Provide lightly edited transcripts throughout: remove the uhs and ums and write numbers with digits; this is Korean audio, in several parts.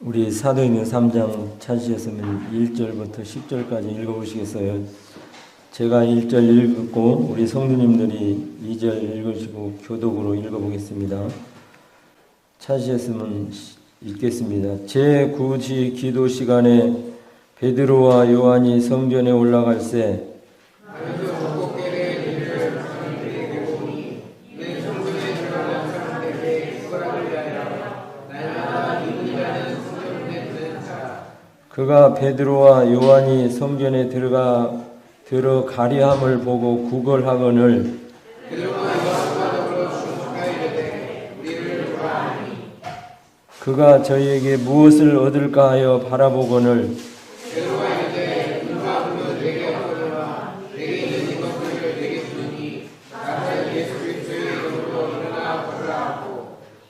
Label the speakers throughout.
Speaker 1: 우리 사도행전 3장 찾으셨으면 1절부터 10절까지 읽어보시겠어요? 제가 1절 읽고 우리 성도님들이 2절 읽으시고 교독으로 읽어보겠습니다. 찾으셨으면 읽겠습니다. 제9지 기도 시간에 베드로와 요한이 성전에 올라갈새 그가 베드로와 요한이 성전에 들어가리함을 보고 구걸하거늘 그가 저희에게 무엇을 얻을까 하여 바라보거늘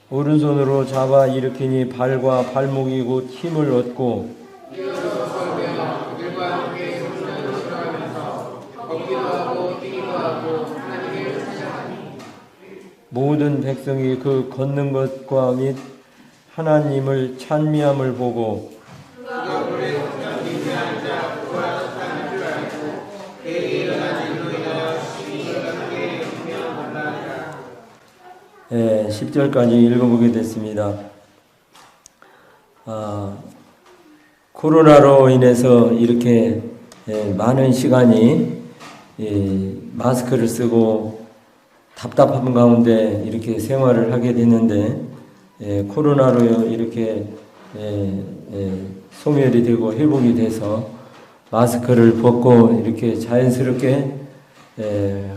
Speaker 1: 오른손으로 잡아 일으키니 발과 발목이 곧 힘을 얻고 모든 백성이 그 걷는 것과 및 하나님을 찬미함을 보고 네, 10절까지 읽어보게 됐습니다. 코로나로 인해서 이렇게 많은 시간이 마스크를 쓰고 답답한 가운데 이렇게 생활을 하게 됐는데 코로나로 이렇게 소멸이 되고 회복이 돼서 마스크를 벗고 이렇게 자연스럽게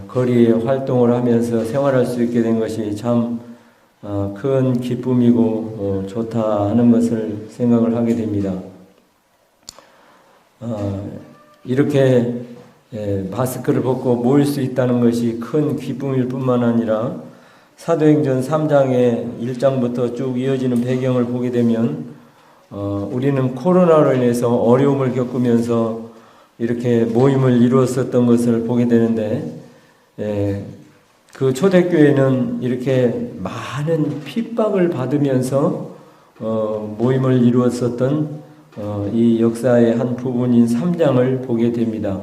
Speaker 1: 거리에 활동을 하면서 생활할 수 있게 된 것이 참 큰 기쁨이고 좋다 하는 것을 생각을 하게 됩니다. 이렇게 마스크를 벗고 모일 수 있다는 것이 큰 기쁨일 뿐만 아니라 사도행전 3장의 1장부터 쭉 이어지는 배경을 보게 되면 우리는 코로나로 인해서 어려움을 겪으면서 이렇게 모임을 이루었었던 것을 보게 되는데 그 초대교회는 이렇게 많은 핍박을 받으면서 모임을 이루었었던 이 역사의 한 부분인 3장을 보게 됩니다.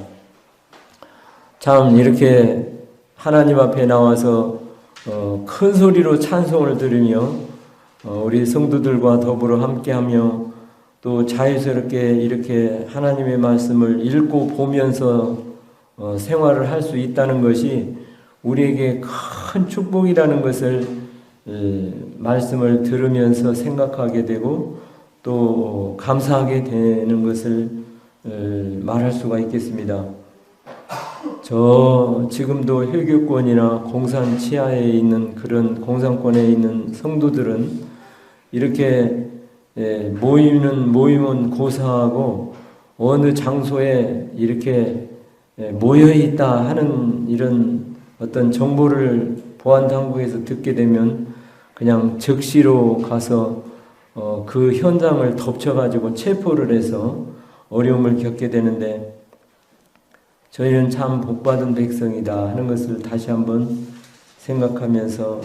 Speaker 1: 참 이렇게 하나님 앞에 나와서 큰 소리로 찬송을 들으며 우리 성도들과 더불어 함께하며 또 자유스럽게 이렇게 하나님의 말씀을 읽고 보면서 생활을 할 수 있다는 것이 우리에게 큰 축복이라는 것을 말씀을 들으면서 생각하게 되고 또 감사하게 되는 것을 말할 수가 있겠습니다. 지금도 혈교권이나 공산 치하에 있는 그런 공산권에 있는 성도들은 이렇게 모임은 고사하고 어느 장소에 이렇게 모여 있다 하는 이런 어떤 정보를 보안 당국에서 듣게 되면 그냥 즉시로 가서 그 현장을 덮쳐가지고 체포를 해서 어려움을 겪게 되는데 저희는 참 복받은 백성이다 하는 것을 다시 한번 생각하면서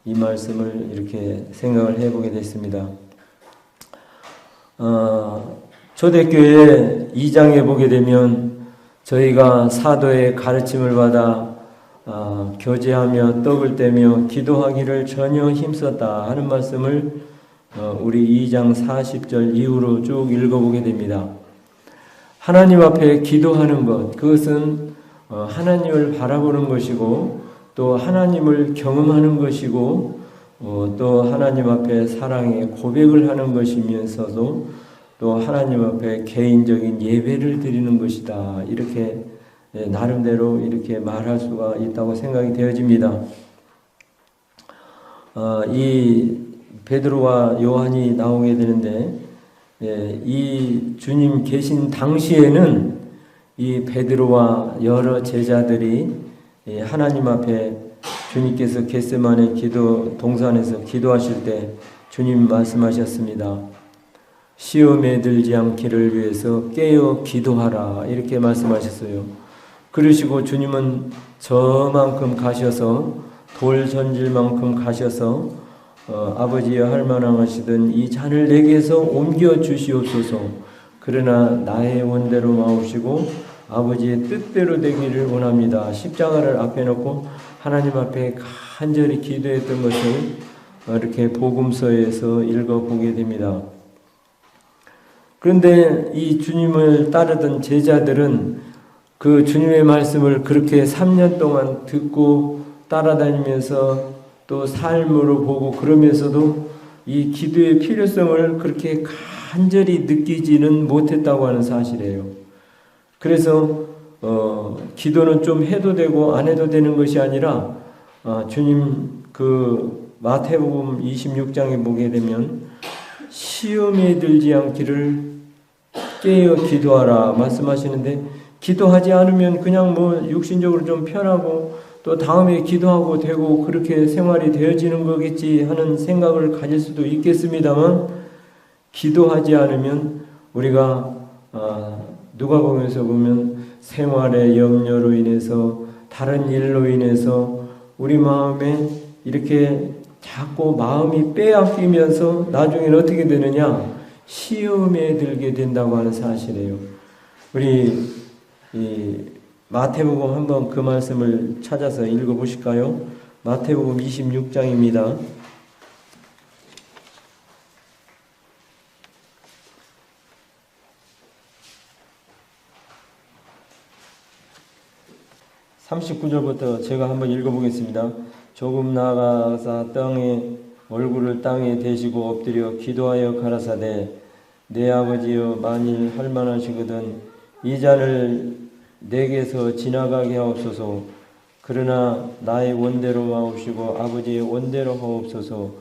Speaker 1: 이 말씀을 이렇게 생각을 해보게 됐습니다. 초대교회 2장에 보게 되면 저희가 사도의 가르침을 받아 교제하며 떡을 떼며 기도하기를 전혀 힘썼다 하는 말씀을 우리 2장 40절 이후로 쭉 읽어보게 됩니다. 하나님 앞에 기도하는 것, 그것은 하나님을 바라보는 것이고 또 하나님을 경험하는 것이고 또 하나님 앞에 사랑의 고백을 하는 것이면서도 또 하나님 앞에 개인적인 예배를 드리는 것이다. 이렇게 나름대로 이렇게 말할 수가 있다고 생각이 되어집니다. 이 베드로와 요한이 나오게 되는데 이 주님 계신 당시에는 이 베드로와 여러 제자들이 하나님 앞에 주님께서 겟세마네 동산에서 기도하실 때 주님 말씀하셨습니다. 시험에 들지 않기를 위해서 깨어 기도하라 이렇게 말씀하셨어요. 그러시고 주님은 저만큼 가셔서 돌 전질만큼 가셔서 아버지여 할만하시던 이 잔을 내게서 옮겨 주시옵소서. 그러나 나의 원대로 마옵시고 아버지의 뜻대로 되기를 원합니다. 십자가를 앞에 놓고 하나님 앞에 간절히 기도했던 것을 이렇게 복음서에서 읽어보게 됩니다. 그런데 이 주님을 따르던 제자들은 그 주님의 말씀을 그렇게 3년 동안 듣고 따라다니면서 또 삶으로 보고 그러면서도 이 기도의 필요성을 그렇게 간절히 느끼지는 못했다고 하는 사실이에요. 그래서 기도는 좀 해도 되고 안 해도 되는 것이 아니라 주님 그 마태복음 26장에 보게 되면 시험에 들지 않기를 깨어 기도하라 말씀하시는데, 기도하지 않으면 그냥 육신적으로 좀 편하고 또 다음에 기도하고 되고 그렇게 생활이 되어지는 거겠지 하는 생각을 가질 수도 있겠습니다만, 기도하지 않으면 우리가 누가복음에서 보면 생활의 염려로 인해서 다른 일로 인해서 우리 마음에 이렇게 자꾸 마음이 빼앗기면서 나중에는 어떻게 되느냐, 시험에 들게 된다고 하는 사실이에요. 우리 마태복음 한번 그 말씀을 찾아서 읽어보실까요? 마태복음 26장입니다. 39절부터 제가 한번 읽어보겠습니다. 조금 나아가사 얼굴을 땅에 대시고 엎드려 기도하여 가라사대, 내 아버지여 만일 할만하시거든 이 잔을 내게서 지나가게 하옵소서. 그러나 나의 원대로 마옵시고 아버지의 원대로 하옵소서.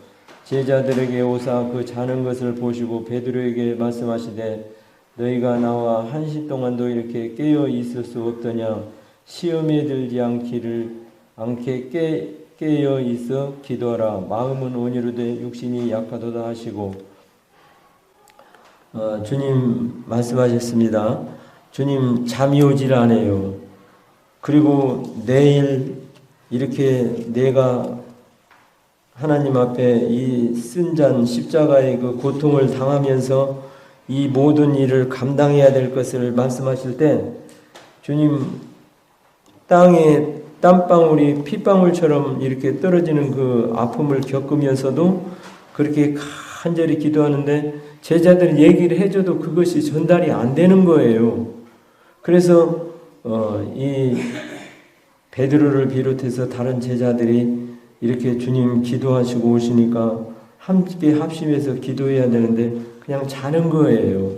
Speaker 1: 제자들에게 오사 그 자는 것을 보시고 베드로에게 말씀하시되, 너희가 나와 한시 동안도 이렇게 깨어 있을 수 없더냐. 시험에 들지 않게 깨어 있어 기도하라. 마음은 온유로되 육신이 약하도다 하시고, 주님 말씀하셨습니다. 주님 잠이 오질 않아요. 그리고 내일 이렇게 내가 하나님 앞에 이 쓴 잔 십자가의 그 고통을 당하면서 이 모든 일을 감당해야 될 것을 말씀하실 때, 주님 땅에 땀방울이 핏방울처럼 이렇게 떨어지는 그 아픔을 겪으면서도 그렇게 간절히 기도하는데, 제자들은 얘기를 해줘도 그것이 전달이 안 되는 거예요. 그래서 이 베드로를 비롯해서 다른 제자들이 이렇게 주님 기도하시고 오시니까 함께 합심해서 기도해야 되는데 그냥 자는 거예요.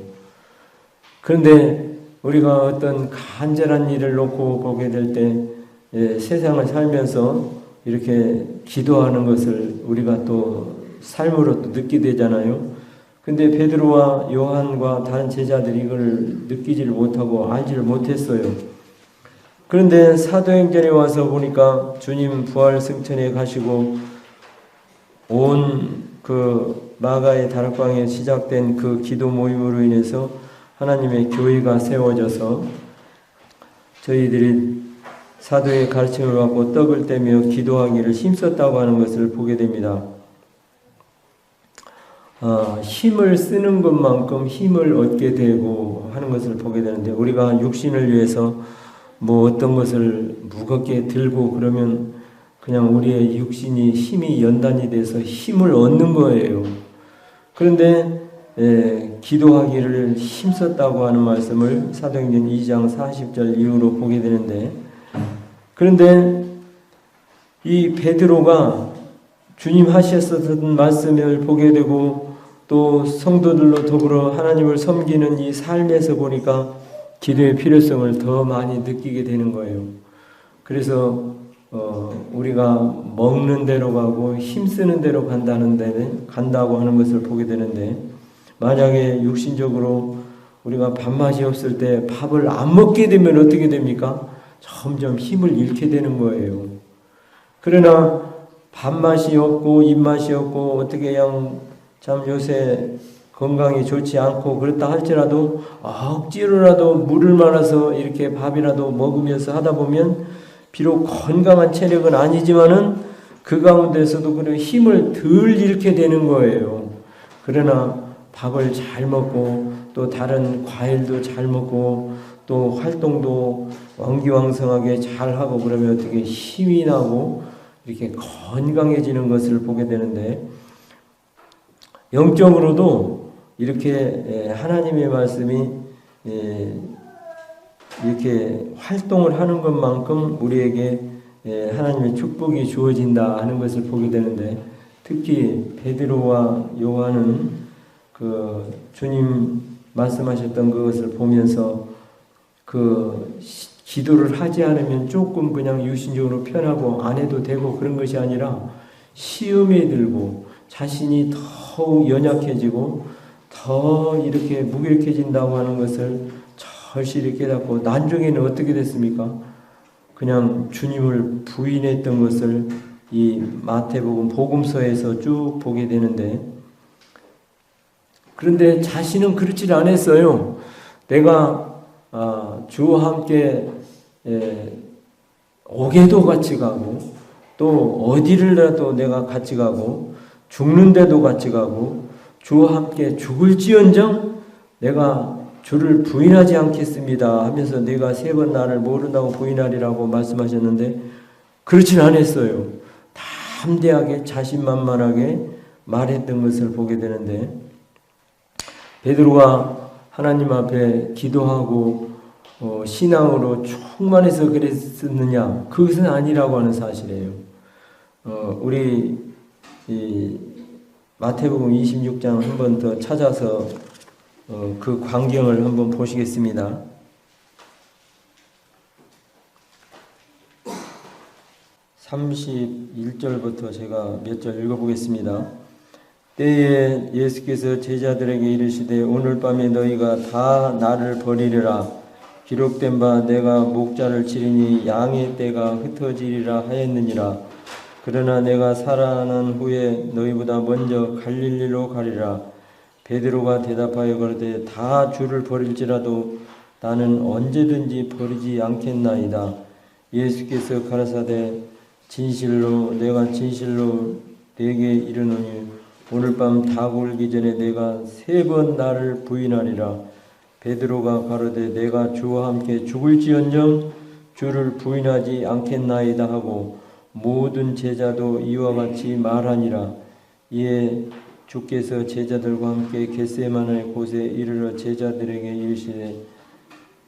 Speaker 1: 그런데 우리가 어떤 간절한 일을 놓고 보게 될 때 세상을 살면서 이렇게 기도하는 것을 우리가 또 삶으로 또 느끼게 되잖아요. 근데 베드로와 요한과 다른 제자들이 이걸 느끼지를 못하고 알지를 못했어요. 그런데 사도행전에 와서 보니까 주님 부활 승천에 가시고 온 그 마가의 다락방에 시작된 그 기도 모임으로 인해서 하나님의 교회가 세워져서 저희들이 사도의 가르침을 받고 떡을 떼며 기도하기를 힘썼다고 하는 것을 보게 됩니다. 힘을 쓰는 것만큼 힘을 얻게 되고 하는 것을 보게 되는데, 우리가 육신을 위해서 어떤 것을 무겁게 들고 그러면 그냥 우리의 육신이 힘이 연단이 돼서 힘을 얻는 거예요. 그런데 기도하기를 힘썼다고 하는 말씀을 사도행전 2장 40절 이후로 보게 되는데, 그런데 이 베드로가 주님 하셨었던 말씀을 보게 되고 또 성도들로 더불어 하나님을 섬기는 이 삶에서 보니까 기도의 필요성을 더 많이 느끼게 되는 거예요. 그래서 우리가 먹는 대로 가고 힘쓰는 대로 간다고 하는 것을 보게 되는데, 만약에 육신적으로 우리가 밥맛이 없을 때 밥을 안 먹게 되면 어떻게 됩니까? 점점 힘을 잃게 되는 거예요. 그러나 밥맛이 없고 입맛이 없고 어떻게 참 요새 건강이 좋지 않고 그렇다 할지라도 억지로라도 물을 말아서 이렇게 밥이라도 먹으면서 하다 보면 비록 건강한 체력은 아니지만은 그 가운데서도 그냥 힘을 덜 잃게 되는 거예요. 그러나 밥을 잘 먹고 또 다른 과일도 잘 먹고 또 활동도 왕기왕성하게 잘 하고 그러면 어떻게 힘이 나고 이렇게 건강해지는 것을 보게 되는데, 영적으로도 이렇게 하나님의 말씀이 이렇게 활동을 하는 것만큼 우리에게 하나님의 축복이 주어진다 하는 것을 보게 되는데, 특히 베드로와 요한은 그 주님 말씀하셨던 그것을 보면서 그 기도를 하지 않으면 조금 그냥 유신적으로 편하고 안 해도 되고 그런 것이 아니라 시험에 들고 자신이 더욱 연약해지고 더 이렇게 무기력해진다고 하는 것을 절실히 깨닫고, 나중에는 어떻게 됐습니까? 그냥 주님을 부인했던 것을 이 마태복음 복음서에서 쭉 보게 되는데, 그런데 자신은 그렇지 않았어요. 내가 주와 함께 옥에도 같이 가고 또 어디를라도 내가 같이 가고 죽는데도 같이 가고 주와 함께 죽을지언정 내가 주를 부인하지 않겠습니다 하면서 내가 3번 나를 모른다고 부인하리라고 말씀하셨는데, 그렇진 않았어요. 담대하게 자신만만하게 말했던 것을 보게 되는데, 베드로가 하나님 앞에 기도하고 신앙으로 충만해서 그랬느냐? 그것은 아니라고 하는 사실이에요. 우리 이 마태복음 26장 한 번 더 찾아서 그 광경을 한번 보시겠습니다. 31절부터 제가 몇 절 읽어보겠습니다. 때에 예수께서 제자들에게 이르시되 오늘 밤에 너희가 다 나를 버리리라. 기록된 바 내가 목자를 치리니 양의 떼가 흩어지리라 하였느니라. 그러나 내가 살아난 후에 너희보다 먼저 갈릴리로 가리라. 베드로가 대답하여 가로되 다 주를 버릴지라도 나는 언제든지 버리지 않겠나이다. 예수께서 가라사대 진실로 내가 진실로 네게 이르노니 오늘 밤 닭 울기 전에 내가 3번 나를 부인하리라. 베드로가 가로되 내가 주와 함께 죽을지언정 주를 부인하지 않겠나이다 하고 모든 제자도 이와 같이 말하니라. 이에 주께서 제자들과 함께 겟세마네 곳에 이르러 제자들에게 이르시되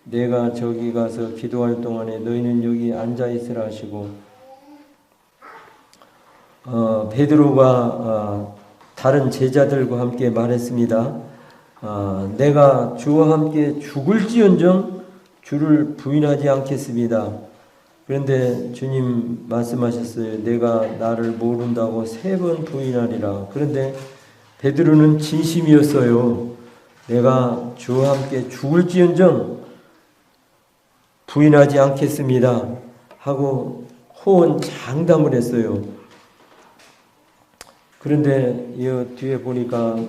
Speaker 1: 내가 저기 가서 기도할 동안에 너희는 여기 앉아 있으라 하시고, 베드로가 다른 제자들과 함께 말했습니다. 내가 주와 함께 죽을지언정 주를 부인하지 않겠습니다. 그런데 주님 말씀하셨어요. 내가 나를 모른다고 3번 부인하리라. 그런데 베드로는 진심이었어요. 내가 주와 함께 죽을지언정 부인하지 않겠습니다 하고 호언 장담을 했어요. 그런데 이 뒤에 보니까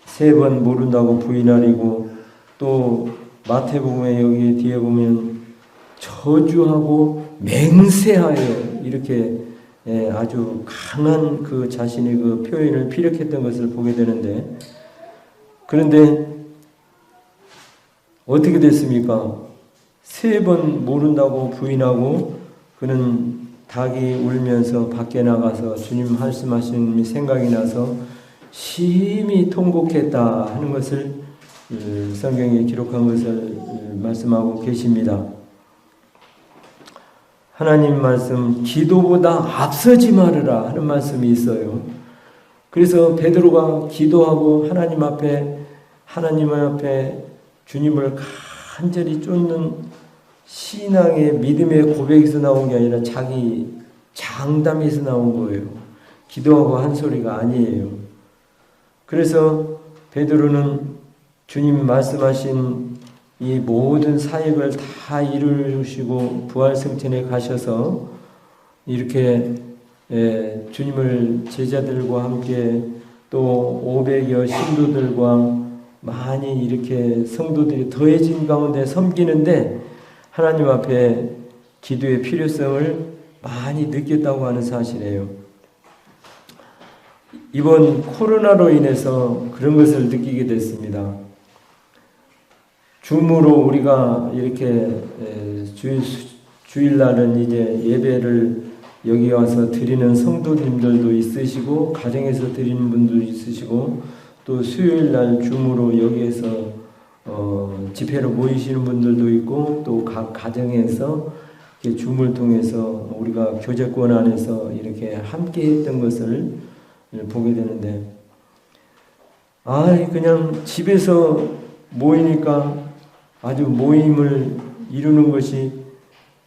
Speaker 1: 3번 모른다고 부인하리고, 또 마태복음에 여기 뒤에 보면 저주하고 맹세하여 이렇게 아주 강한 그 자신의 그 표현을 피력했던 것을 보게 되는데, 그런데 어떻게 됐습니까? 3번 모른다고 부인하고 그는 닭이 울면서 밖에 나가서 주님 말씀하신 생각이 나서 심히 통곡했다 하는 것을 성경에 기록한 것을 말씀하고 계십니다. 하나님 말씀 기도보다 앞서지 말으라 하는 말씀이 있어요. 그래서 베드로가 기도하고 하나님 앞에 주님을 간절히 쫓는 신앙의 믿음의 고백에서 나온 게 아니라 자기 장담에서 나온 거예요. 기도하고 한 소리가 아니에요. 그래서 베드로는 주님 말씀하신 이 모든 사역을 다 이루시고 부활승천에 가셔서 이렇게 주님을 제자들과 함께 또 500여 신도들과 많이 이렇게 성도들이 더해진 가운데 섬기는데 하나님 앞에 기도의 필요성을 많이 느꼈다고 하는 사실이에요. 이번 코로나로 인해서 그런 것을 느끼게 됐습니다. 줌으로 우리가 이렇게 주일날은 이제 예배를 여기 와서 드리는 성도님들도 있으시고 가정에서 드리는 분도 있으시고 또 수요일날 줌으로 여기에서 집회로 모이시는 분들도 있고 또 각 가정에서 줌을 통해서 우리가 교제권 안에서 이렇게 함께 했던 것을 보게 되는데 그냥 집에서 모이니까 아주 모임을 이루는 것이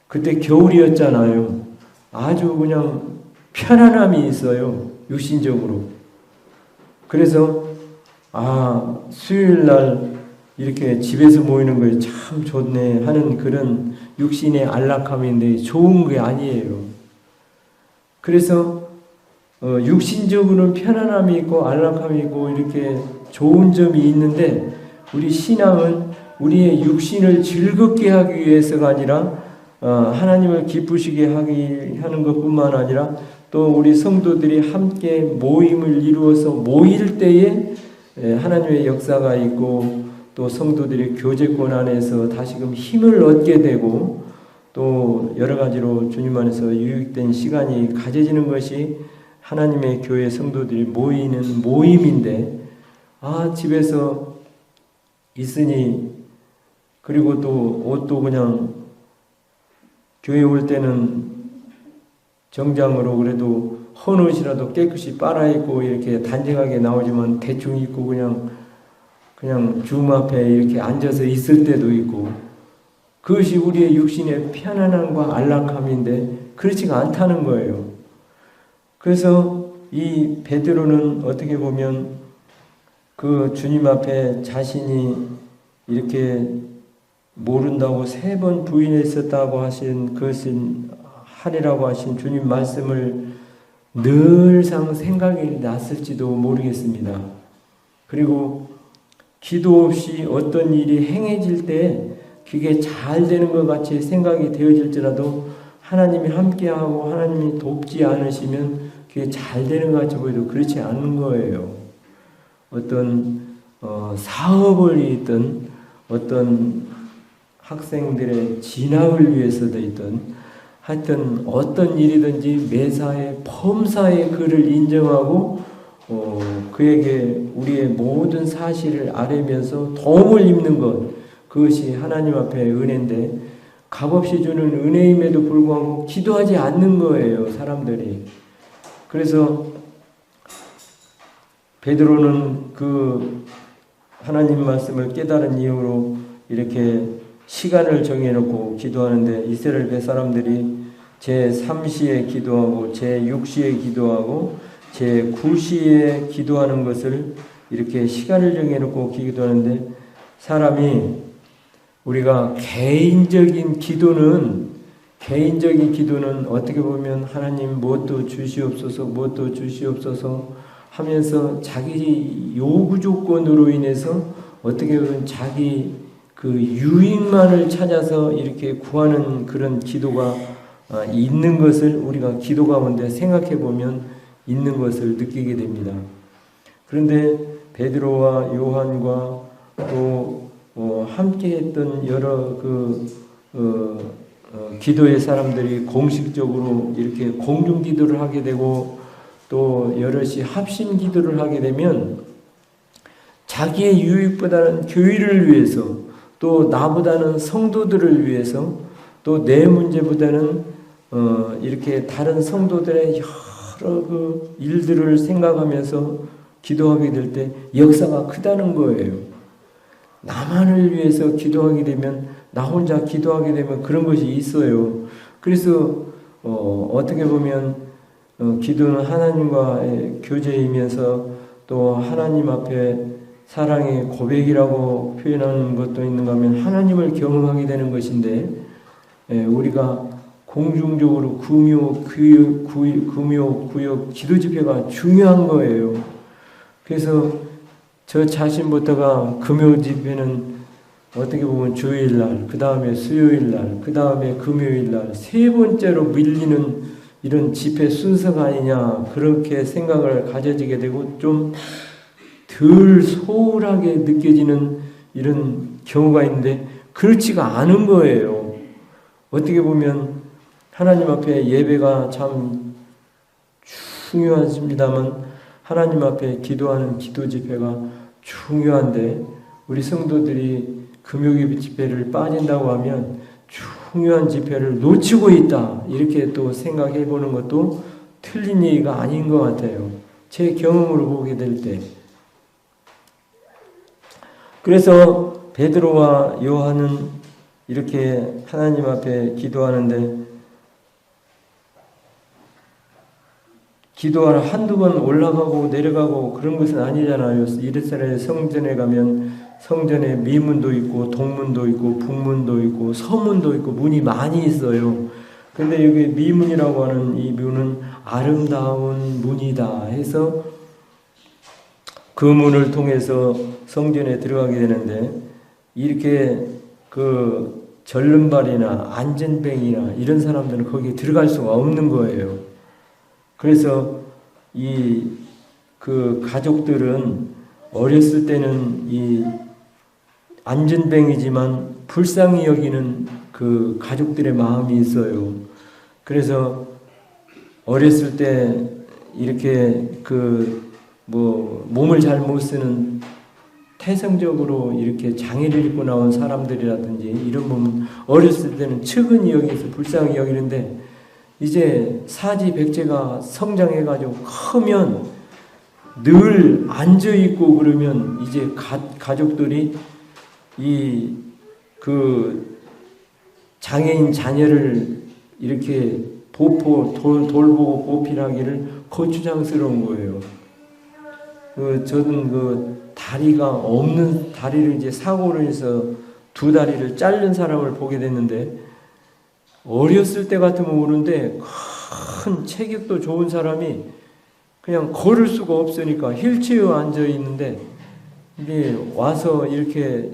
Speaker 1: 그때 겨울이었잖아요. 아주 그냥 편안함이 있어요. 육신적으로. 그래서 수요일날 이렇게 집에서 모이는 것이 참 좋네 하는 그런 육신의 안락함인데 좋은 게 아니에요. 그래서 육신적으로는 편안함이 있고 안락함이 있고 이렇게 좋은 점이 있는데 우리 신앙은 우리의 육신을 즐겁게 하기 위해서가 아니라 하나님을 기쁘시게 하는 것뿐만 아니라 또 우리 성도들이 함께 모임을 이루어서 모일 때에 하나님의 역사가 있고 또 성도들이 교제권 안에서 다시금 힘을 얻게 되고 또 여러 가지로 주님 안에서 유익된 시간이 가져지는 것이 하나님의 교회 성도들이 모이는 모임인데 집에서 있으니 그리고 또 옷도 그냥 교회 올 때는 정장으로 그래도 헌 옷이라도 깨끗이 빨아입고 이렇게 단정하게 나오지만 대충 입고 그냥 줌 앞에 이렇게 앉아서 있을 때도 있고 그것이 우리의 육신의 편안함과 안락함인데 그렇지가 않다는 거예요. 그래서 이 베드로는 어떻게 보면 그 주님 앞에 자신이 이렇게 모른다고 3번 부인했었다고 하신 그것은 하리라고 하신 주님 말씀을 늘상 생각이 났을지도 모르겠습니다. 그리고 기도 없이 어떤 일이 행해질 때 그게 잘 되는 것 같이 생각이 되어질지라도 하나님이 함께하고 하나님이 돕지 않으시면 그게 잘 되는 것 같이 보여도 그렇지 않은 거예요. 어떤 사업을 있든 어떤 학생들의 진학을 위해서도 있든 하여튼 어떤 일이든지 매사에 범사에 그를 인정하고 그에게 우리의 모든 사실을 아뢰면서 도움을 입는 것 그것이 하나님 앞에 은혜인데 값없이 주는 은혜임에도 불구하고 기도하지 않는 거예요. 사람들이. 그래서 베드로는 그 하나님 말씀을 깨달은 이후로 이렇게 시간을 정해놓고 기도하는데 이스라엘 배 사람들이 제3시에 기도하고 제6시에 기도하고 제9시에 기도하는 것을 이렇게 시간을 정해놓고 기도하는데 사람이 우리가 개인적인 기도는 어떻게 보면 하나님 무엇도 주시옵소서 하면서 자기 요구 조건으로 인해서 어떻게 보면 자기 그 유익만을 찾아서 이렇게 구하는 그런 기도가 있는 것을 우리가 기도 가운데 생각해 보면 있는 것을 느끼게 됩니다. 그런데 베드로와 요한과 또 함께했던 여러 기도의 사람들이 공식적으로 이렇게 공중 기도를 하게 되고 또 여럿이 합심 기도를 하게 되면 자기의 유익보다는 교회를 위해서 또 나보다는 성도들을 위해서 또 내 문제보다는 이렇게 다른 성도들의 여러 그 일들을 생각하면서 기도하게 될 때 역사가 크다는 거예요. 나만을 위해서 기도하게 되면 나 혼자 기도하게 되면 그런 것이 있어요. 그래서 어떻게 보면 기도는 하나님과의 교제이면서 또 하나님 앞에 사랑의 고백이라고 표현하는 것도 있는가 하면 하나님을 경험하게 되는 것인데 우리가 공중적으로 금요, 구역, 기도 집회가 중요한 거예요. 그래서 저 자신부터가 금요 집회는 어떻게 보면 주일날, 그 다음에 수요일날, 그 다음에 금요일날 세 번째로 밀리는 이런 집회 순서가 아니냐 그렇게 생각을 가져지게 되고 좀 덜 소홀하게 느껴지는 이런 경우가 있는데 그렇지가 않은 거예요. 어떻게 보면 하나님 앞에 예배가 참 중요하십니다만 하나님 앞에 기도하는 기도 집회가 중요한데 우리 성도들이 금요일 집회를 빠진다고 하면 중요한 집회를 놓치고 있다 이렇게 또 생각해 보는 것도 틀린 얘기가 아닌 것 같아요. 제 경험으로 보게 될 때. 그래서 베드로와 요한은 이렇게 하나님 앞에 기도하는데 기도하러 한두 번 올라가고 내려가고 그런 것은 아니잖아요. 이스라엘 성전에 가면 성전에 미문도 있고 동문도 있고 북문도 있고 서문도 있고 문이 많이 있어요. 근데 여기 미문이라고 하는 이 문은 아름다운 문이다 해서 그 문을 통해서 성전에 들어가게 되는데 이렇게 그 절름발이나 안전뱅이나 이런 사람들은 거기에 들어갈 수가 없는 거예요. 그래서 그 가족들은 어렸을 때는 이 안전뱅이지만 불쌍히 여기는 그 가족들의 마음이 있어요. 그래서 어렸을 때 이렇게 몸을 잘 못 쓰는 태생적으로 이렇게 장애를 입고 나온 사람들이라든지 이런 몸은 어렸을 때는 측은히 여기서 불쌍히 여기는데 이제 사지백제가 성장해가지고 크면 늘 앉아있고 그러면 이제 가족들이 그 장애인 자녀를 이렇게 돌보고 보필하기를 거추장스러운 거예요. 저는 다리가 없는 다리를 이제 사고로 해서 두 다리를 자른 사람을 보게 됐는데 어렸을 때 같으면 모르는데 큰 체격도 좋은 사람이 그냥 걸을 수가 없으니까 휠체어에 앉아 있는데 이제 와서 이렇게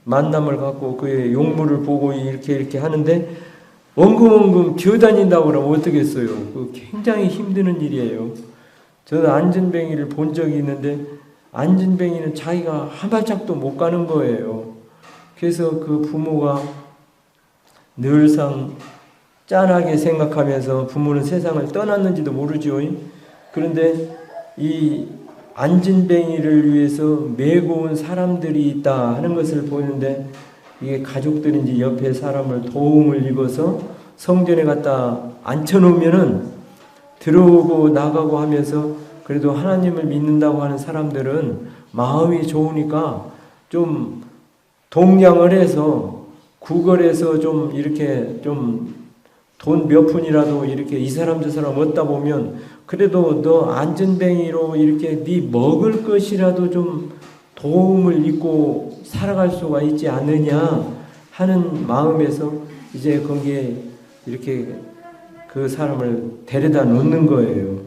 Speaker 1: 만남을 갖고 그의 용물을 보고 이렇게 하는데 엉금엉금 기어다닌다고 그러면 어떻겠어요? 굉장히 힘드는 일이에요. 저는 안전뱅이를 본 적이 있는데 안전뱅이는 자기가 한 발짝도 못 가는 거예요. 그래서 그 부모가 늘상 짠하게 생각하면서 부모는 세상을 떠났는지도 모르죠. 그런데 이 안전뱅이를 위해서 메고 온 사람들이 있다 하는 것을 보는데 이게 가족들인지 옆에 사람을 도움을 입어서 성전에 갖다 앉혀놓으면은 들어오고 나가고 하면서 그래도 하나님을 믿는다고 하는 사람들은 마음이 좋으니까 좀 동량을 해서 구걸해서 좀 이렇게 좀 돈 몇 푼이라도 이렇게 이 사람 저 사람 얻다 보면 그래도 너 안전뱅이로 이렇게 네 먹을 것이라도 좀 도움을 입고 살아갈 수가 있지 않느냐 하는 마음에서 이제 거기에 이렇게 그 사람을 데려다 놓는 거예요.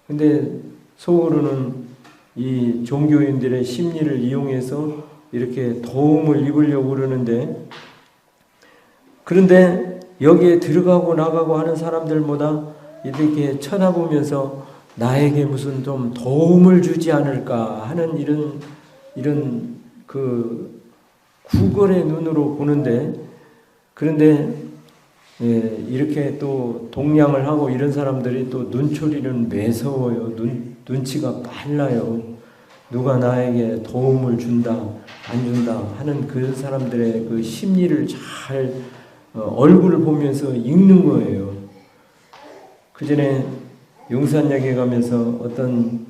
Speaker 1: 근데 속으로는 이 종교인들의 심리를 이용해서 이렇게 도움을 입으려고 그러는데 그런데 여기에 들어가고 나가고 하는 사람들보다 이렇게 쳐다보면서 나에게 무슨 좀 도움을 주지 않을까 하는 이런 그 구걸의 눈으로 보는데 그런데 이렇게 또 동냥을 하고 이런 사람들이 또 눈초리는 매서워요. 눈치가 빨라요. 누가 나에게 도움을 준다, 안 준다 하는 그 사람들의 그 심리를 잘 얼굴을 보면서 읽는 거예요. 그 전에 용산역에 가면서 어떤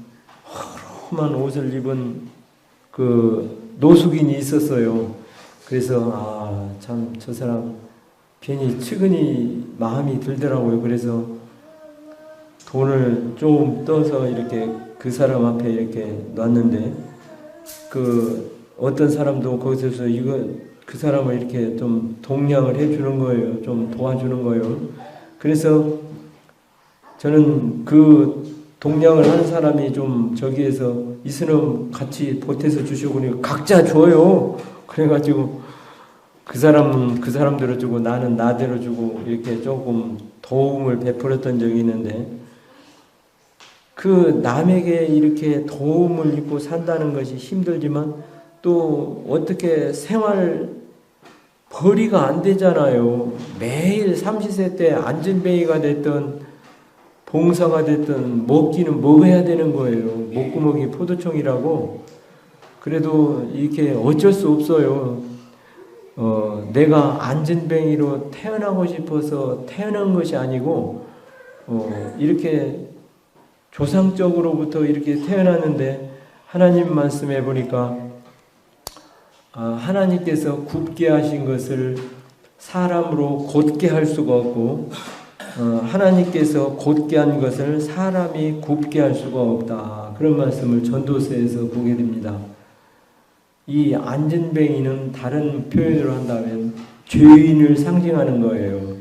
Speaker 1: 허름한 옷을 입은 그 노숙인이 있었어요. 그래서 참 저 사람 괜히 측은히 마음이 들더라고요. 그래서 돈을 좀 떠서 이렇게 그 사람 앞에 이렇게 놨는데 그 어떤 사람도 거기서 그 사람을 이렇게 좀 동냥을 해주는 거예요. 좀 도와주는 거예요. 그래서 저는 그 동냥을 하는 사람이 좀 저기에서 이스름 같이 보태서 주시고 각자 줘요. 그래가지고 그 사람은 그 사람대로 주고 나는 나대로 주고 이렇게 조금 도움을 베풀었던 적이 있는데, 그 남에게 이렇게 도움을 입고 산다는 것이 힘들지만 또 어떻게 생활 벌이가 안 되잖아요. 매일 삼시세 때 안전뱅이가 됐던 봉사가 됐던 먹기는 먹어야 되는 거예요. 목구멍이 포도청이라고. 그래도 이렇게 어쩔 수 없어요. 내가 안전뱅이로 태어나고 싶어서 태어난 것이 아니고 이렇게 조상적으로부터 이렇게 태어났는데, 하나님 말씀해 보니까 하나님께서 굽게 하신 것을 사람으로 곧게 할 수가 없고, 하나님께서 곧게 한 것을 사람이 굽게 할 수가 없다. 그런 말씀을 전도서에서 보게 됩니다. 이 안전뱅이는 다른 표현으로 한다면 죄인을 상징하는 거예요.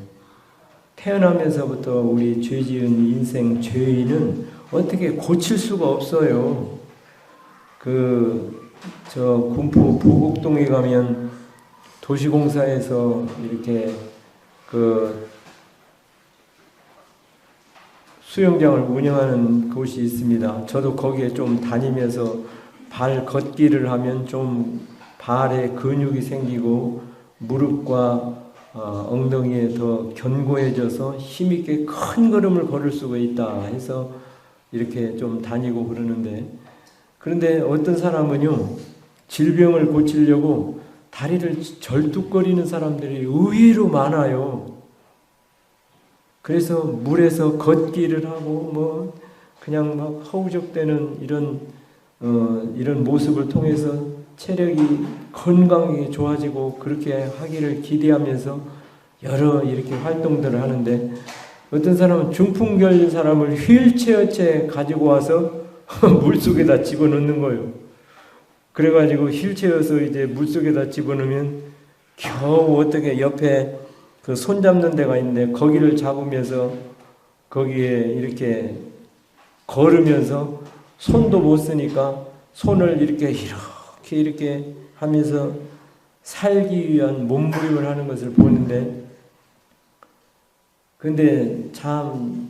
Speaker 1: 태어나면서부터 우리 죄 지은 인생 죄인은 어떻게 고칠 수가 없어요. 군포 부곡동에 가면 도시공사에서 이렇게 수영장을 운영하는 곳이 있습니다. 저도 거기에 좀 다니면서 발 걷기를 하면 좀 발에 근육이 생기고 무릎과 엉덩이에 더 견고해져서 힘있게 큰 걸음을 걸을 수가 있다 해서 이렇게 좀 다니고 그런데 어떤 사람은요, 질병을 고치려고 다리를 절뚝거리는 사람들이 의외로 많아요. 그래서 물에서 걷기를 하고 그냥 막 허우적대는 이런 모습을 통해서 체력이 건강이 좋아지고 그렇게 하기를 기대하면서 여러 이렇게 활동들을 하는데, 어떤 사람은 중풍 걸린 사람을 휠체어째 가지고 와서 물속에다 집어넣는 거예요. 그래가지고 휠체어에서 이제 물속에다 집어넣으면 겨우 어떻게 옆에 그 손 잡는 데가 있는데 거기를 잡으면서 거기에 이렇게 걸으면서 손도 못 쓰니까 손을 이렇게 하면서 살기 위한 몸부림을 하는 것을 보는데, 근데 참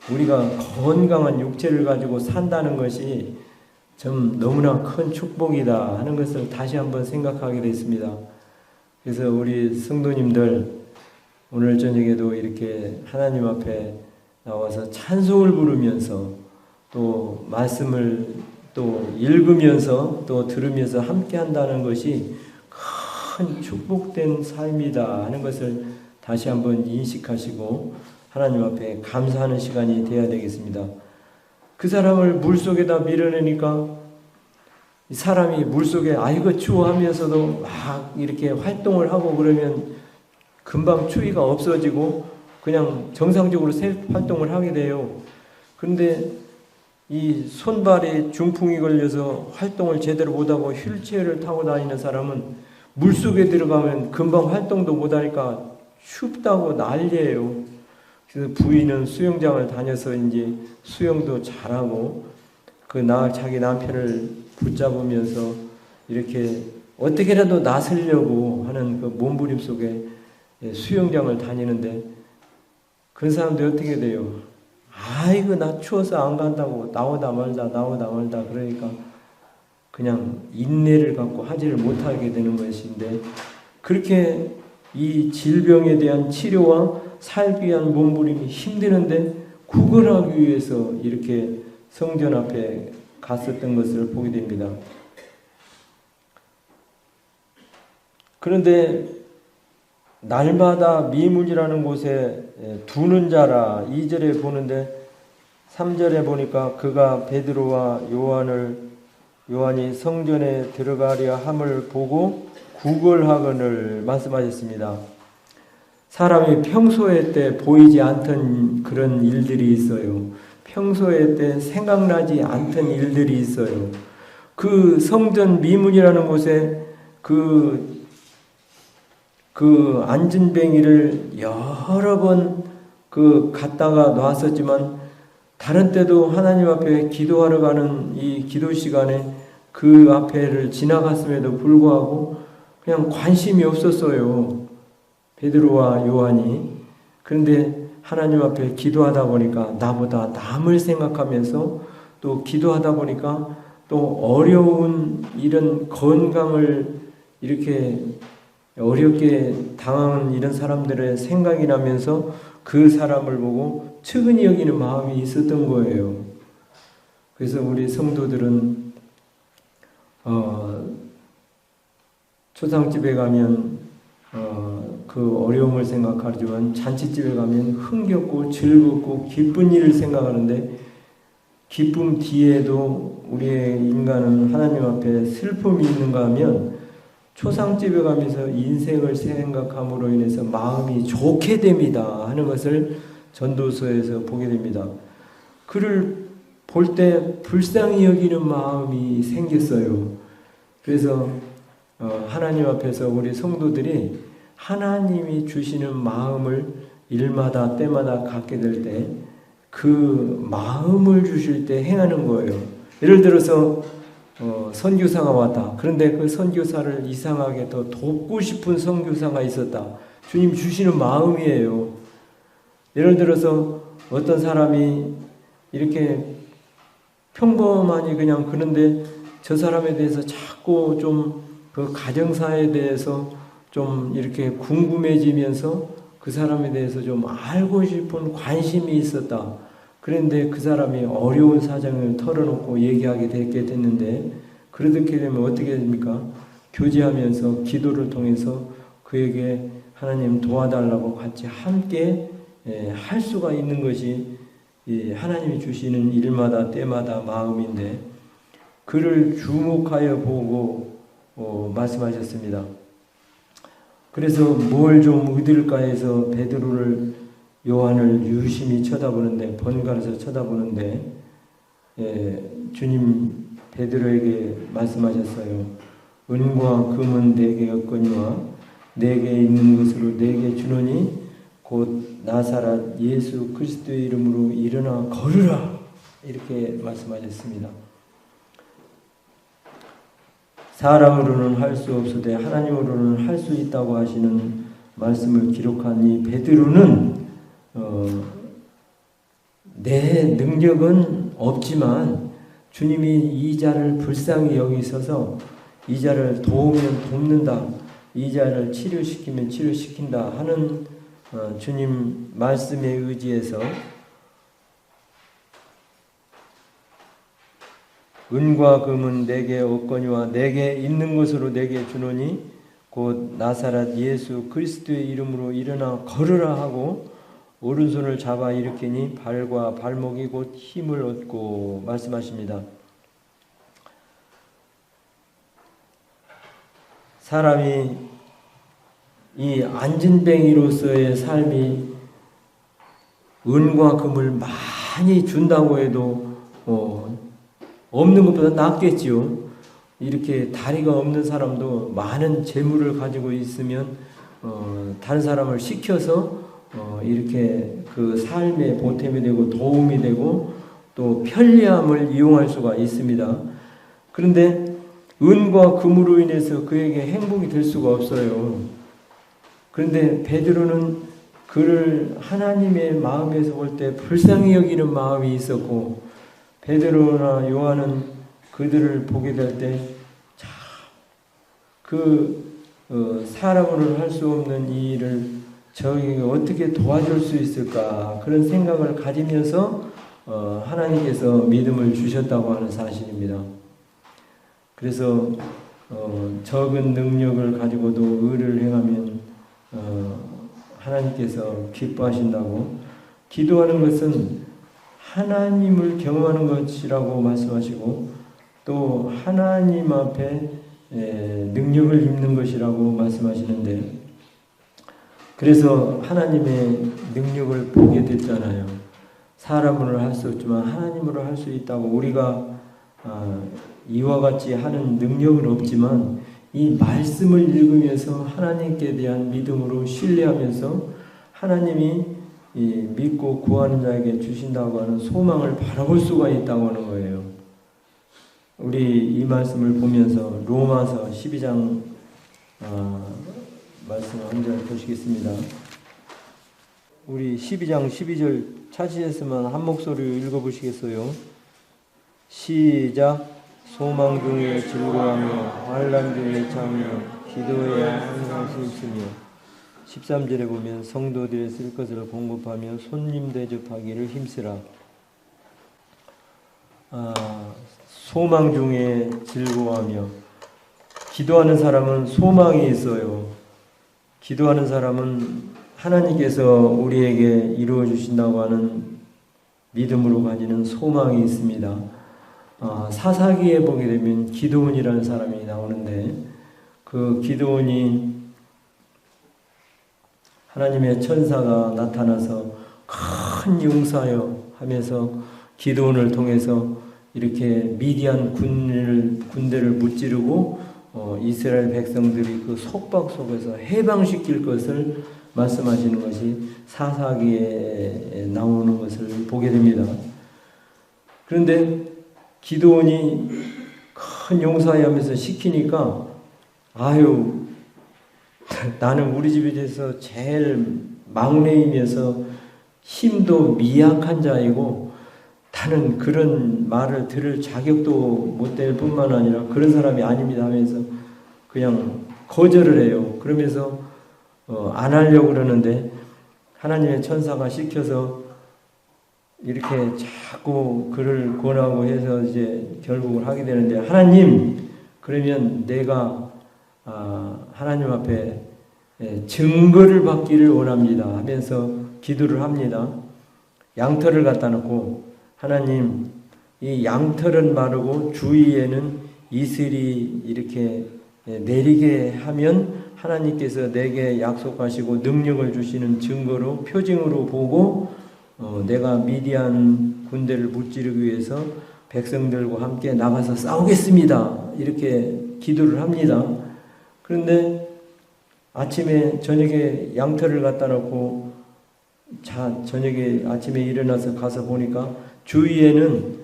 Speaker 1: 우리가 건강한 육체를 가지고 산다는 것이 좀 너무나 큰 축복이다 하는 것을 다시 한번 생각하게 됐습니다. 그래서 우리 성도님들 오늘 저녁에도 이렇게 하나님 앞에 나와서 찬송을 부르면서 또 말씀을 또 읽으면서 또 들으면서 함께 한다는 것이 큰 축복된 삶이다 하는 것을 다시 한번 인식하시고 하나님 앞에 감사하는 시간이 되어야 되겠습니다. 그 사람을 물속에다 밀어내니까 이 사람이 물속에 아이고 추워 하면서도 막 이렇게 활동을 하고 그러면 금방 추위가 없어지고 그냥 정상적으로 활동을 하게 돼요. 그런데 이 손발에 중풍이 걸려서 활동을 제대로 못하고 휠체어를 타고 다니는 사람은 물속에 들어가면 금방 활동도 못하니까 춥다고 난리예요. 그래서 부인은 수영장을 다녀서 이제 수영도 잘하고 자기 남편을 붙잡으면서 이렇게 어떻게라도 나서려고 하는 그 몸부림 속에 수영장을 다니는데, 그런 사람들이 어떻게 돼요? 아이고 나 추워서 안 간다고 나오다 말다 그러니까 그냥 인내를 갖고 하지를 못하게 되는 것인데, 그렇게 이 질병에 대한 치료와 살기 위한 몸부림이 힘드는데 구걸하기 위해서 이렇게 성전 앞에 갔었던 것을 보게 됩니다. 그런데 날마다 미문이라는 곳에 두는 자라 2절에 보는데 3절에 보니까 그가 베드로와 요한이 성전에 들어가려 함을 보고 구걸하거늘 말씀하셨습니다. 사람이 평소에 때 보이지 않던 그런 일들이 있어요. 평소에 때 생각나지 않던 일들이 있어요. 그 성전 미문이라는 곳에 그 안전뱅이를 여러 번 갖다가 놨었지만, 다른 때도 하나님 앞에 기도하러 가는 이 기도 시간에 그 앞에를 지나갔음에도 불구하고 그냥 관심이 없었어요. 베드로와 요한이. 그런데 하나님 앞에 기도하다 보니까 나보다 남을 생각하면서 또 기도하다 보니까 또 어려운 이런 건강을 이렇게 어렵게 당한 이런 사람들의 생각이 나면서 그 사람을 보고 측은히 여기는 마음이 있었던 거예요. 그래서 우리 성도들은 초상집에 가면 그 어려움을 생각하지만 잔치집에 가면 흥겹고 즐겁고 기쁜 일을 생각하는데 기쁨 뒤에도 우리의 인간은 하나님 앞에 슬픔이 있는가 하면 초상집에 가면서 인생을 생각함으로 인해서 마음이 좋게 됩니다 하는 것을 전도서에서 보게 됩니다. 그를 볼 때 불쌍히 여기는 마음이 생겼어요. 그래서 하나님 앞에서 우리 성도들이 하나님이 주시는 마음을 일마다 때마다 갖게 될 때 그 마음을 주실 때 행하는 거예요. 예를 들어서 선교사가 왔다. 그런데 그 선교사를 이상하게 더 돕고 싶은 선교사가 있었다. 주님 주시는 마음이에요. 예를 들어서 어떤 사람이 이렇게 평범하니 그냥 그런데 저 사람에 대해서 자꾸 좀 그 가정사에 대해서 좀 이렇게 궁금해지면서 그 사람에 대해서 좀 알고 싶은 관심이 있었다. 그런데 그 사람이 어려운 사정을 털어놓고 얘기하게 됐는데 그렇게 되면 어떻게 됩니까? 교제하면서 기도를 통해서 그에게 하나님 도와달라고 같이 함께 할 수가 있는 것이 하나님이 주시는 일마다 때마다 마음인데 그를 주목하여 보고 말씀하셨습니다. 그래서 뭘 좀 얻을까 해서 베드로를 요한을 유심히 쳐다보는데 번갈아서 쳐다보는데 주님 베드로에게 말씀하셨어요. 은과 금은 내게 없거니와 내게 있는 것으로 내게 주노니 곧 나사렛 예수 그리스도의 이름으로 일어나 걸으라 이렇게 말씀하셨습니다. 사람으로는 할 수 없으되 하나님으로는 할 수 있다고 하시는 말씀을 기록한 이 베드로는 내 능력은 없지만 주님이 이 자를 불쌍히 여기셔서 이 자를 도우면 돕는다, 이 자를 치료시키면 치료시킨다 하는 주님 말씀에 의지해서 은과 금은 내게 없거니와 내게 있는 것으로 내게 주노니 곧 나사렛 예수 그리스도의 이름으로 일어나 걸으라 하고 오른손을 잡아 일으키니 발과 발목이 곧 힘을 얻고 말씀하십니다. 사람이 이 안진뱅이로서의 삶이 은과 금을 많이 준다고 해도 없는 것보다 낫겠지요. 이렇게 다리가 없는 사람도 많은 재물을 가지고 있으면 다른 사람을 시켜서 이렇게 그 삶의 보탬이 되고 도움이 되고 또 편리함을 이용할 수가 있습니다. 그런데 은과 금으로 인해서 그에게 행복이 될 수가 없어요. 그런데 베드로는 그를 하나님의 마음에서 볼 때 불쌍히 여기는 마음이 있었고 베드로나 요한은 그들을 보게 될 때 사람으로는 할 수 없는 이 일을 저에게 어떻게 도와줄 수 있을까 그런 생각을 가지면서 하나님께서 믿음을 주셨다고 하는 사실입니다. 그래서 적은 능력을 가지고도 의를 행하면 하나님께서 기뻐하신다고 기도하는 것은 하나님을 경험하는 것이라고 말씀하시고 또 하나님 앞에 능력을 입는 것이라고 말씀하시는데 그래서 하나님의 능력을 보게 됐잖아요. 사람으로 할 수 없지만 하나님으로 할 수 있다고 우리가 이와 같이 하는 능력은 없지만 이 말씀을 읽으면서 하나님께 대한 믿음으로 신뢰하면서 하나님이 믿고 구하는 자에게 주신다고 하는 소망을 바라볼 수가 있다고 하는 거예요. 우리 이 말씀을 보면서 로마서 12장 말씀 한 절 보시겠습니다. 우리 12장 12절 찾으셨으면 한 목소리로 읽어보시겠어요? 시작. 소망 중에 즐거워하며 환난 중에 참으며 기도에 항상 힘쓰며 13절에 보면 성도들의 쓸 것을 공급하며 손님 대접하기를 힘쓰라. 소망 중에 즐거워하며, 기도하는 사람은 소망이 있어요. 기도하는 사람은 하나님께서 우리에게 이루어 주신다고 하는 믿음으로 가지는 소망이 있습니다. 사사기에 보게 되면 기드온이라는 사람이 나오는데, 그 기드온이 하나님의 천사가 나타나서 큰 용사여 하면서 기드온을 통해서 이렇게 미디안 군대를 무찌르고 이스라엘 백성들이 그 속박 속에서 해방시킬 것을 말씀하시는 것이 사사기에 나오는 것을 보게 됩니다. 그런데 기드온이 큰 용사에 하면서 시키니까 나는 우리 집에 대해서 제일 막내이면서 힘도 미약한 자이고 나는 그런 말을 들을 자격도 못 될 뿐만 아니라 그런 사람이 아닙니다 하면서 그냥 거절을 해요. 그러면서 안 하려고 그러는데 하나님의 천사가 시켜서 이렇게 자꾸 그를 권하고 해서 이제 결국을 하게 되는데, 하나님, 그러면 내가 하나님 앞에 증거를 받기를 원합니다 하면서 기도를 합니다. 양털을 갖다 놓고, 하나님, 이 양털은 마르고 주위에는 이슬이 이렇게 내리게 하면 하나님께서 내게 약속하시고 능력을 주시는 증거로, 표징으로 보고 내가 미디안 군대를 무찌르기 위해서 백성들과 함께 나가서 싸우겠습니다. 이렇게 기도를 합니다. 그런데 저녁에 양털을 갖다 놓고 아침에 일어나서 가서 보니까 주위에는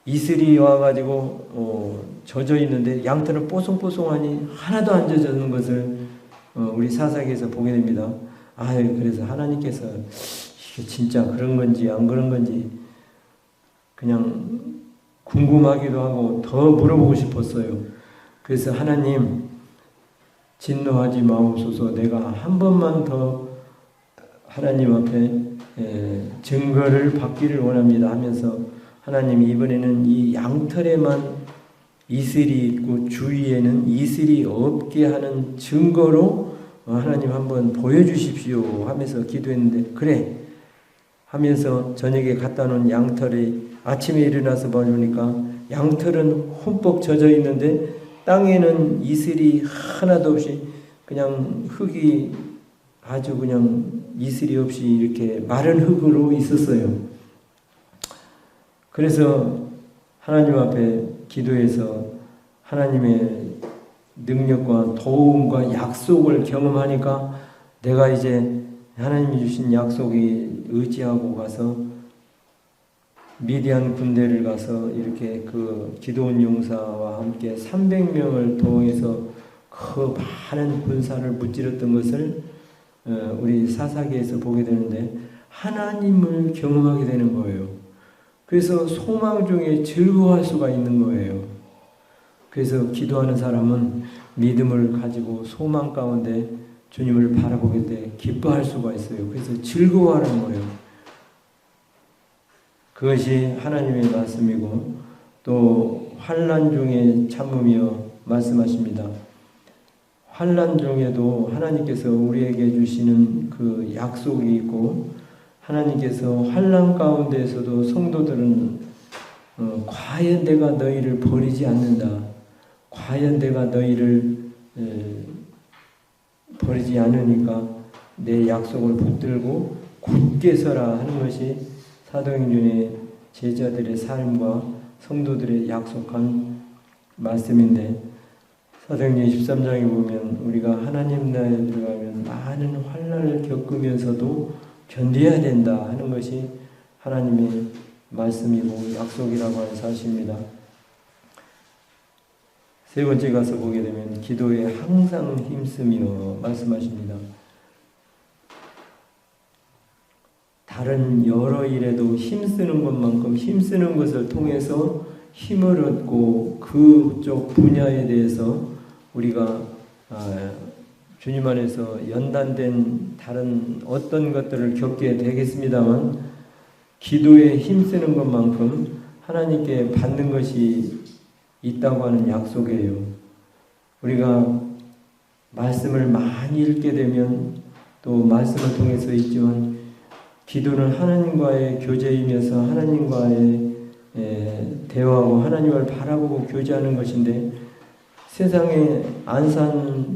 Speaker 1: 이슬이 와가지고 젖어 있는데 양털은 뽀송뽀송하니 하나도 안 젖는 것을 우리 사사기에서 보게 됩니다. 그래서 하나님께서 이게 진짜 그런 건지 안 그런 건지 그냥 궁금하기도 하고 더 물어보고 싶었어요. 그래서 하나님, 진노하지 마옵소서. 내가 한 번만 더 하나님 앞에 증거를 받기를 원합니다 하면서, 하나님이 이번에는 이 양털에만 이슬이 있고 주위에는 이슬이 없게 하는 증거로 하나님 한번 보여주십시오 하면서 기도했는데, 그래 하면서 저녁에 갖다 놓은 양털이 아침에 일어나서 보니까 양털은 흠뻑 젖어 있는데 땅에는 이슬이 하나도 없이 그냥 흙이 아주 그냥 이슬이 없이 이렇게 마른 흙으로 있었어요. 그래서 하나님 앞에 기도해서 하나님의 능력과 도움과 약속을 경험하니까 내가 이제 하나님이 주신 약속이 의지하고 가서 미디안 군대를 가서 이렇게 그 기드온 용사와 함께 300명을 통해서 그 많은 군사를 무찌렀던 것을 우리 사사기에서 보게 되는데, 하나님을 경험하게 되는 거예요. 그래서 소망 중에 즐거워할 수가 있는 거예요. 그래서 기도하는 사람은 믿음을 가지고 소망 가운데 주님을 바라보게 돼 기뻐할 수가 있어요. 그래서 즐거워하는 거예요. 그것이 하나님의 말씀이고, 또 환난 중에 참으며 말씀하십니다. 환난 중에도 하나님께서 우리에게 주시는 그 약속이 있고, 하나님께서 환난 가운데에서도 성도들은 과연 내가 너희를 버리지 않는다, 과연 내가 너희를 버리지 않으니까 내 약속을 붙들고 굳게 서라 하는 것이 사도행전의 제자들의 삶과 성도들의 약속한 말씀인데, 사도행전 13장에 보면 우리가 하나님 나라에 들어가면 많은 환난을 겪으면서도 견뎌야 된다 하는 것이 하나님의 말씀이고 약속이라고 하는 사실입니다. 세 번째 가서 보게 되면 기도에 항상 힘쓰며 말씀하십니다. 다른 여러 일에도 힘쓰는 것만큼 힘쓰는 것을 통해서 힘을 얻고 그쪽 분야에 대해서 우리가 주님 안에서 연단된 다른 어떤 것들을 겪게 되겠습니다만 기도에 힘쓰는 것만큼 하나님께 받는 것이 있다고 하는 약속이에요. 우리가 말씀을 많이 읽게 되면 또 말씀을 통해서 있지만 기도는 하나님과의 교제이면서 하나님과의 대화하고 하나님을 바라보고 교제하는 것인데 세상의 안산시에서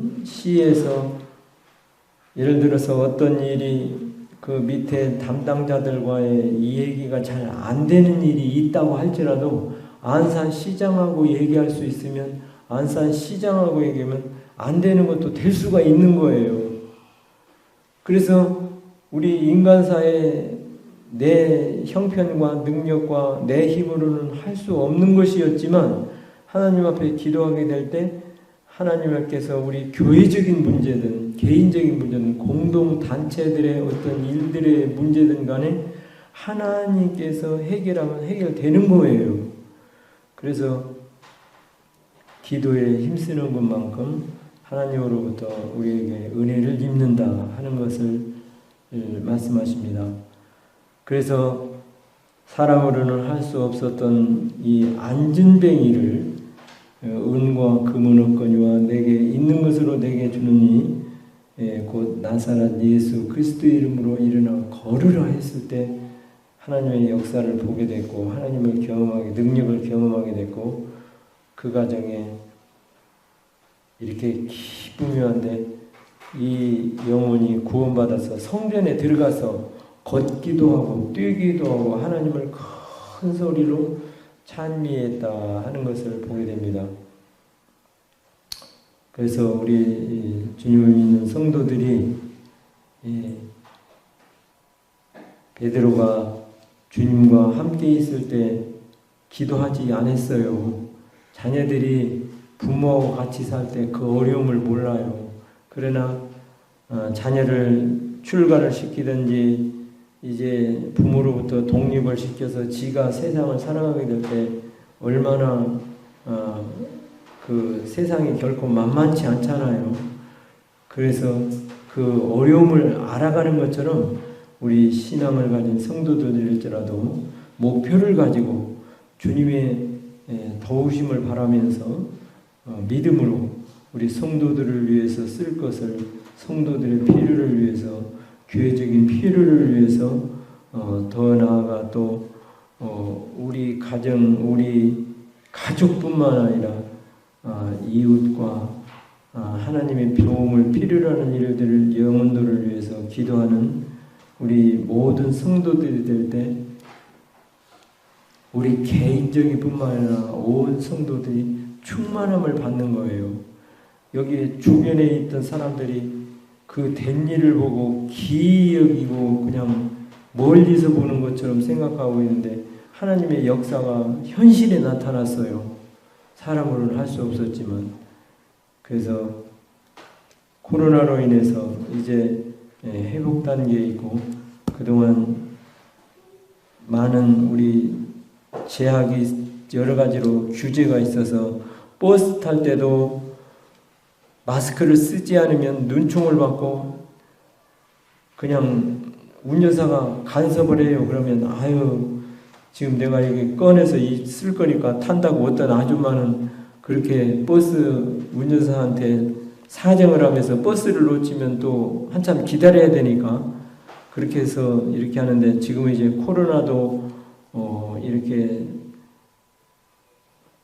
Speaker 1: 예를 들어서 어떤 일이 그 밑에 담당자들과의 이 얘기가 잘 안 되는 일이 있다고 할지라도 안산시장하고 얘기할 수 있으면 안산시장하고 얘기하면 안 되는 것도 될 수가 있는 거예요. 그래서 우리 인간사에 내 형편과 능력과 내 힘으로는 할 수 없는 것이었지만 하나님 앞에 기도하게 될 때 하나님께서 우리 교회적인 문제든 개인적인 문제든 공동단체들의 어떤 일들의 문제든 간에 하나님께서 해결하면 해결되는 거예요. 그래서 기도에 힘쓰는 것만큼 하나님으로부터 우리에게 은혜를 입는다 하는 것을 말씀하십니다. 그래서 사람으로는 할 수 없었던 이 안진뱅이를 은과 금은 없거니와 내게 있는 것으로 내게 주느니 곧 나사렛 예수 그리스도의 이름으로 일어나 걸으라 했을 때 하나님의 역사를 보게 됐고 하나님을 경험하게 능력을 경험하게 됐고 그 과정에 이렇게 기쁨이 한데 이 영혼이 구원받아서 성전에 들어가서 걷기도 하고 뛰기도 하고 하나님을 큰 소리로 찬미했다 하는 것을 보게 됩니다. 그래서 우리 주님을 믿는 성도들이 베드로가 주님과 함께 있을 때 기도하지 않았어요. 자녀들이 부모하고 같이 살 때 그 어려움을 몰라요. 그러나 자녀를 출가를 시키든지 이제 부모로부터 독립을 시켜서 지가 세상을 살아가게 될 때 얼마나 그 세상이 결코 만만치 않잖아요. 그래서 그 어려움을 알아가는 것처럼 우리 신앙을 가진 성도들일지라도 목표를 가지고 주님의 도우심을 바라면서 믿음으로 우리 성도들을 위해서 쓸 것을 성도들의 필요를 위해서 교회적인 필요를 위해서 더 나아가 또 우리 가정, 우리 가족뿐만 아니라 이웃과 하나님의 도움을 필요로 하는 일들을 영혼들을 위해서 기도하는 우리 모든 성도들이 될 때 우리 개인적인 뿐만 아니라 온 성도들이 충만함을 받는 거예요. 여기 주변에 있던 사람들이 그 된 일을 보고 기이 여기고 그냥 멀리서 보는 것처럼 생각하고 있는데 하나님의 역사가 현실에 나타났어요. 사람으로는 할 수 없었지만. 그래서 코로나로 인해서 이제 회복 단계에 있고 그동안 많은 우리 제약이 여러 가지로 규제가 있어서 버스 탈 때도 마스크를 쓰지 않으면 눈총을 받고 그냥 운전사가 간섭을 해요. 그러면 아유 지금 내가 여기 꺼내서 쓸 거니까 탄다고 어떤 아줌마는 그렇게 버스 운전사한테 사정을 하면서 버스를 놓치면 또 한참 기다려야 되니까 그렇게 해서 이렇게 하는데 지금은 이제 코로나도 이렇게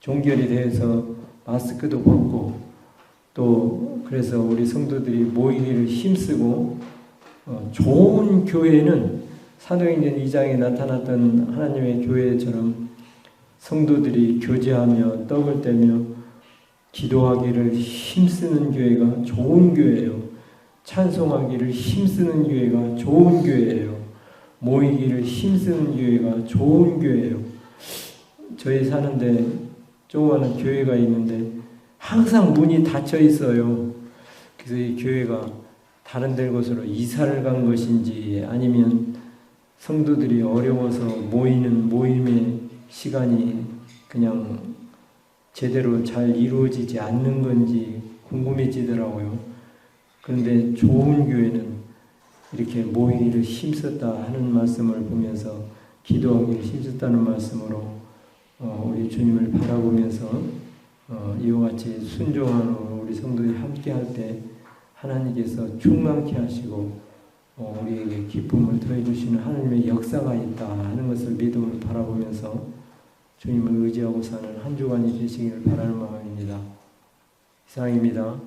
Speaker 1: 종결이 돼서 마스크도 벗고 또 그래서 우리 성도들이 모이기를 힘쓰고 좋은 교회는 사도행전 2장에 나타났던 하나님의 교회처럼 성도들이 교제하며 떡을 떼며 기도하기를 힘쓰는 교회가 좋은 교회예요. 찬송하기를 힘쓰는 교회가 좋은 교회예요. 모이기를 힘쓰는 교회가 좋은 교회예요. 저희 사는데 조그마한 교회가 있는데 항상 문이 닫혀 있어요. 그래서 이 교회가 다른 데 곳으로 이사를 간 것인지 아니면 성도들이 어려워서 모이는 모임의 시간이 그냥 제대로 잘 이루어지지 않는 건지 궁금해지더라고요. 그런데 좋은 교회는 이렇게 모이기를 힘썼다 하는 말씀을 보면서 기도하기를 힘썼다는 말씀으로 우리 주님을 바라보면서 이와 같이 순종하는 우리 성도들이 함께 할 때 하나님께서 충만케 하시고 우리에게 기쁨을 더해 주시는 하나님의 역사가 있다 하는 것을 믿음으로 바라보면서 주님을 의지하고 사는 한 주간이 되시기를 바라는 마음입니다. 이상입니다.